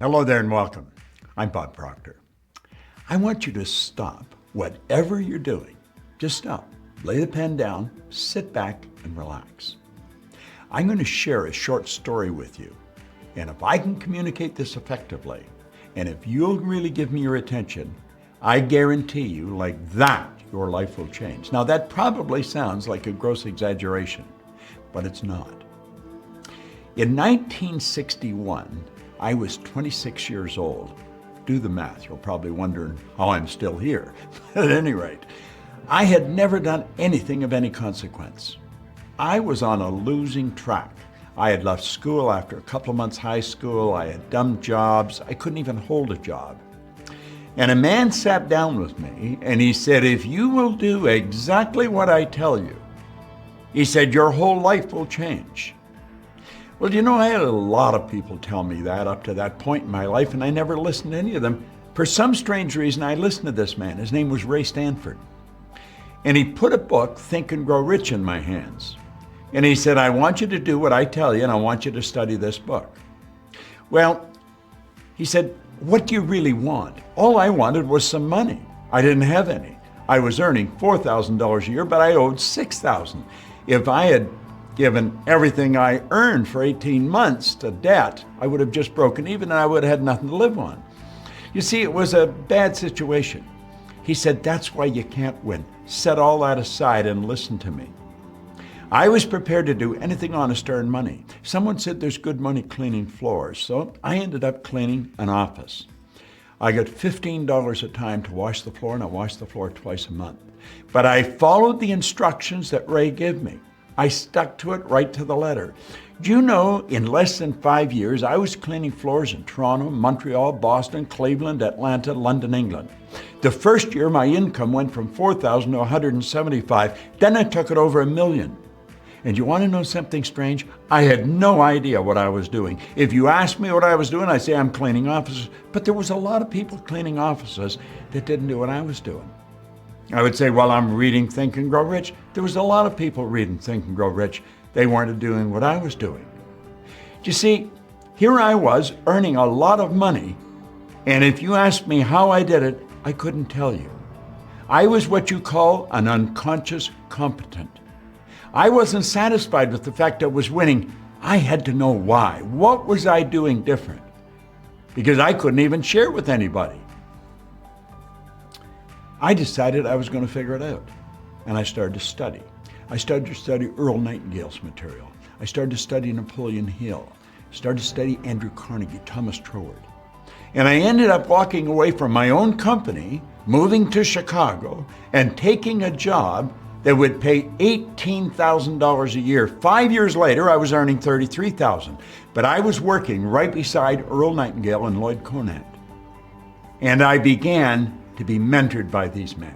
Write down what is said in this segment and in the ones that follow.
Hello there and welcome. I'm Bob Proctor. I want you to stop whatever you're doing. Just stop, lay the pen down, sit back and relax. I'm going to share a short story with you. And if I can communicate this effectively, and if you'll really give me your attention, I guarantee you like that, your life will change. Now that probably sounds like a gross exaggeration, but it's not. In 1961, I was 26 years old. Do the math, you're probably wondering how I'm still here. At any rate, I had never done anything of any consequence. I was on a losing track. I had left school after a couple of months high school. I had dumb jobs. I couldn't even hold a job. And a man sat down with me and he said, if you will do exactly what I tell you, he said, your whole life will change. Well, you know, I had a lot of people tell me that up to that point in my life, and I never listened to any of them. For some strange reason, I listened to this man. His name was Ray Stanford. And he put a book, Think and Grow Rich, in my hands. And he said, I want you to do what I tell you, and I want you to study this book. Well, he said, what do you really want? All I wanted was some money. I didn't have any. I was earning $4,000 a year, but I owed $6,000. If I had given everything I earned for 18 months to debt, I would have just broken even and I would have had nothing to live on. You see, it was a bad situation. He said, that's why you can't win. Set all that aside and listen to me. I was prepared to do anything honest to earn money. Someone said there's good money cleaning floors, so I ended up cleaning an office. I got $15 a time to wash the floor, and I washed the floor twice a month. But I followed the instructions that Ray gave me. I stuck to it right to the letter. Do you know, in less than 5 years, I was cleaning floors in Toronto, Montreal, Boston, Cleveland, Atlanta, London, England. The first year, my income went from $4,000 to $175,000. Then I took it over $1 million. And you want to know something strange? I had no idea what I was doing. If you asked me what I was doing, I'd say I'm cleaning offices. But there was a lot of people cleaning offices that didn't do what I was doing. I would say, well, I'm reading Think and Grow Rich. There was a lot of people reading Think and Grow Rich. They weren't doing what I was doing. You see, here I was earning a lot of money, and if you asked me how I did it, I couldn't tell you. I was what you call an unconscious competent. I wasn't satisfied with the fact I was winning. I had to know why. What was I doing different? Because I couldn't even share with anybody. I decided I was going to figure it out, and I started to study. I started to study Earl Nightingale's material. I started to study Napoleon Hill. I started to study Andrew Carnegie, Thomas Troward. And I ended up walking away from my own company, moving to Chicago, and taking a job that would pay $18,000 a year. 5 years later, I was earning $33,000, but I was working right beside Earl Nightingale and Lloyd Conant. And I began to be mentored by these men.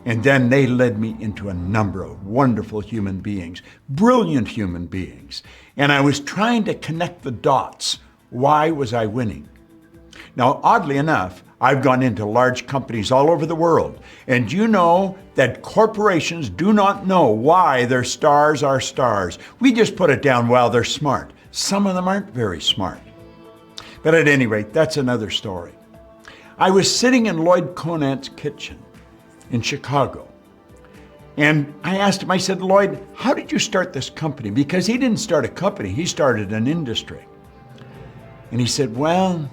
And then they led me into a number of wonderful human beings, brilliant human beings. And I was trying to connect the dots. Why was I winning? Now, oddly enough, I've gone into large companies all over the world. And you know that corporations do not know why their stars are stars. We just put it down, well, they're smart. Some of them aren't very smart. But at any rate, that's another story. I was sitting in Lloyd Conant's kitchen in Chicago. And I asked him, I said, Lloyd, how did you start this company? Because he didn't start a company, he started an industry. And he said, well,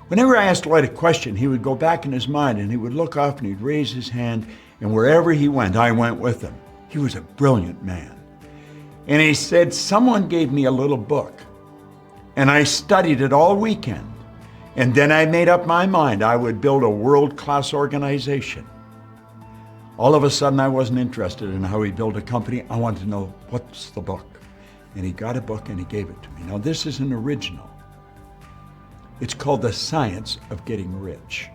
whenever I asked Lloyd a question, he would go back in his mind and he would look off and he'd raise his hand, and wherever he went, I went with him. He was a brilliant man. And he said, someone gave me a little book and I studied it all weekend. And then I made up my mind I would build a world-class organization. All of a sudden, I wasn't interested in how he built a company. I wanted to know, what's the book? And he got a book and he gave it to me. Now, this is an original. It's called The Science of Getting Rich.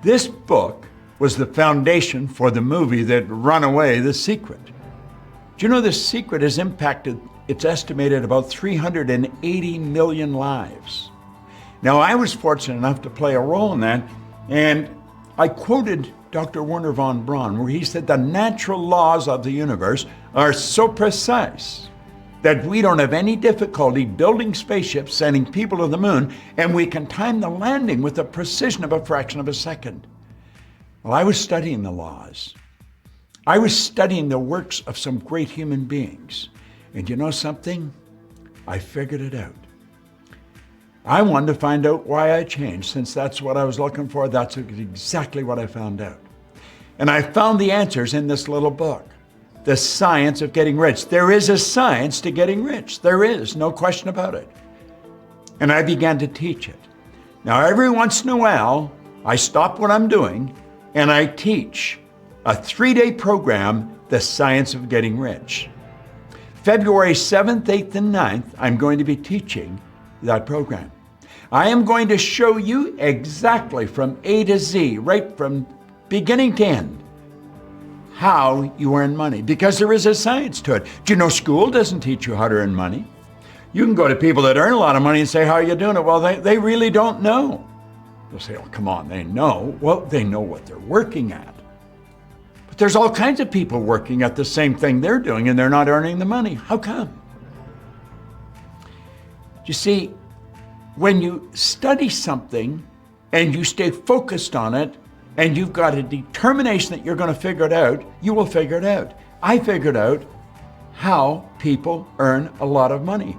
This book was the foundation for the movie that Runaway, The Secret. Do you know The Secret has impacted, it's estimated, about 380 million lives. Now, I was fortunate enough to play a role in that, and I quoted Dr. Werner von Braun, where he said the natural laws of the universe are so precise that we don't have any difficulty building spaceships, sending people to the moon, and we can time the landing with the precision of a fraction of a second. Well, I was studying the laws. I was studying the works of some great human beings. And you know something? I figured it out. I wanted to find out why I changed. Since that's what I was looking for, that's exactly what I found out. And I found the answers in this little book, The Science of Getting Rich. There is a science to getting rich. There is, no question about it. And I began to teach it. Now, every once in a while, I stop what I'm doing and I teach a 3-day program, The Science of Getting Rich. February 7th, 8th, and 9th, I'm going to be teaching that program. I am going to show you exactly from A to Z, right from beginning to end, how you earn money, because there is a science to it. Do you know school doesn't teach you how to earn money? You can go to people that earn a lot of money and say, how are you doing it? Well, they really don't know. They'll say, oh, come on, they know. Well, they know what they're working at. But there's all kinds of people working at the same thing they're doing and they're not earning the money. How come? You see, when you study something and you stay focused on it and you've got a determination that you're going to figure it out, you will figure it out. I figured out how people earn a lot of money.